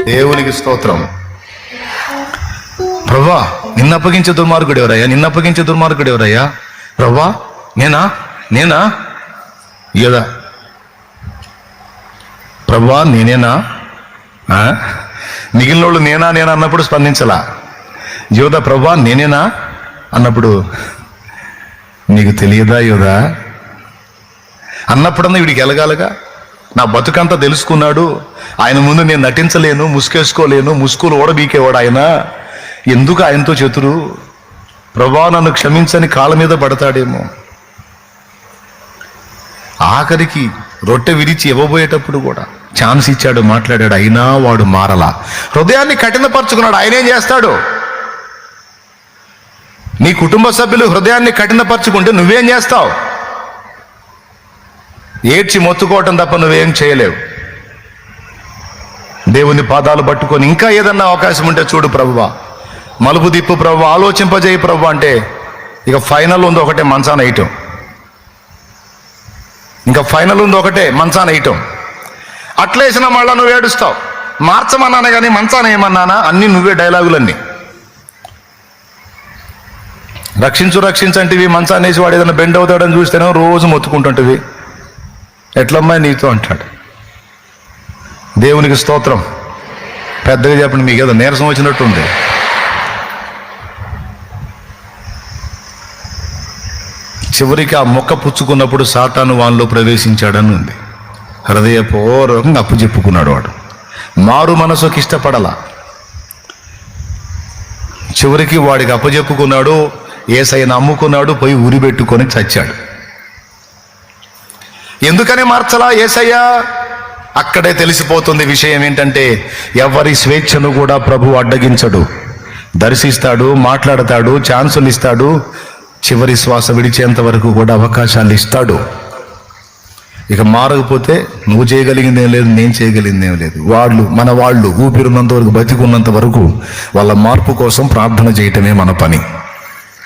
దేవునికి స్తోత్రం. ప్రభా నిన్ను అప్పగించే దుర్మార్గుడు ఎవరయ్యా? నిన్ను అప్పగించే దుర్మార్గుడు ఎవరయ్యా? ప్రభా నేనా యోధ? ప్రభా నేనేనా? మిగిలిన వాళ్ళు నేనా అన్నప్పుడు స్పందించలా. యోధ ప్రభా నేనేనా అన్నప్పుడు నీకు తెలియదా యోధా అన్నప్పుడన్నా వీడికి ఎలగాలగా. నా బతుకంతా తెలుసుకున్నాడు, ఆయన ముందు నేను నటించలేను, ముసుకేసుకోలేను, ముసుగులు ఓడబీకేవాడు ఆయన, ఎందుకు ఆయనతో చతురు? ప్రభా నన్ను క్షమించని కాళ్ళ మీద పడతాడేమో. ఆఖరికి రొట్టె విరిచి ఇవ్వబోయేటప్పుడు కూడా ఛాన్స్ ఇచ్చాడు, మాట్లాడాడు, అయినా వాడు మారలా. హృదయాన్ని కఠినపరుచుకున్నాడు. ఆయన ఏం చేస్తాడు? నీ కుటుంబ సభ్యులు హృదయాన్ని కఠినపరుచుకుంటే నువ్వేం చేస్తావు? ఏడ్చి మొత్తుకోవటం తప్ప నువ్వేం చేయలేవు. దేవుని పాదాలు పట్టుకొని ఇంకా ఏదన్నా అవకాశం ఉంటే చూడు ప్రభువా, మలుపు దిప్పు ప్రభువా, ఆలోచింపజేయి ప్రభువా అంటే ఇక ఫైనల్ ఉంది ఒకటే, మంచాన వేయటం. ఇంకా ఫైనల్ ఉంది ఒకటే, మంచాన వేయటం. అట్లేసిన మళ్ళా నువ్వు ఏడుస్తావు. మార్చమన్నానే కానీ మంచాన ఏమన్నానా? అన్నీ నువ్వే డైలాగులన్నీ. రక్షించంటివి, మంచాన్ని వేసి వాడు ఏదైనా బెండ్ అవుతాడని చూస్తేనే రోజు మొత్తుకుంటుంటివి. ఎట్లమ్మాయి నీతో అంటాడు. దేవునికి స్తోత్రం. పెద్దగా చెప్పండి, మీకు ఏదో నీరసం వచ్చినట్టుంది. చివరికి ఆ మొక్క పుచ్చుకున్నప్పుడు సాతాను వానిలో ప్రవేశించాడని ఉంది. హృదయపూర్వకంగా అప్పు చెప్పుకున్నాడు వాడు. మారు మనసుకి ఇష్టపడలా. చివరికి వాడికి అప్పచెప్పుకున్నాడు, యేసయ్యను నమ్ముకున్నాడు, పోయి ఉరి పెట్టుకొని చచ్చాడు. ఎందుకని మార్చలా యేసయ్య? అక్కడే తెలిసిపోతుంది విషయం ఏంటంటే, ఎవరి స్వేచ్ఛను కూడా ప్రభు అడ్డగించడు. దర్శిస్తాడు, మాట్లాడతాడు, ఛాన్సులు ఇస్తాడు, చివరి శ్వాస విడిచేంత వరకు కూడా అవకాశాలు ఇస్తాడు. ఇక మారకపోతే నువ్వు చేయగలిగిందేం లేదు, నేను చేయగలిగిందేం లేదు. మన వాళ్ళు ఊపిరినంత వరకు, బతికున్నంత వరకు వాళ్ళ మార్పు కోసం ప్రార్థన చేయటమే మన పని.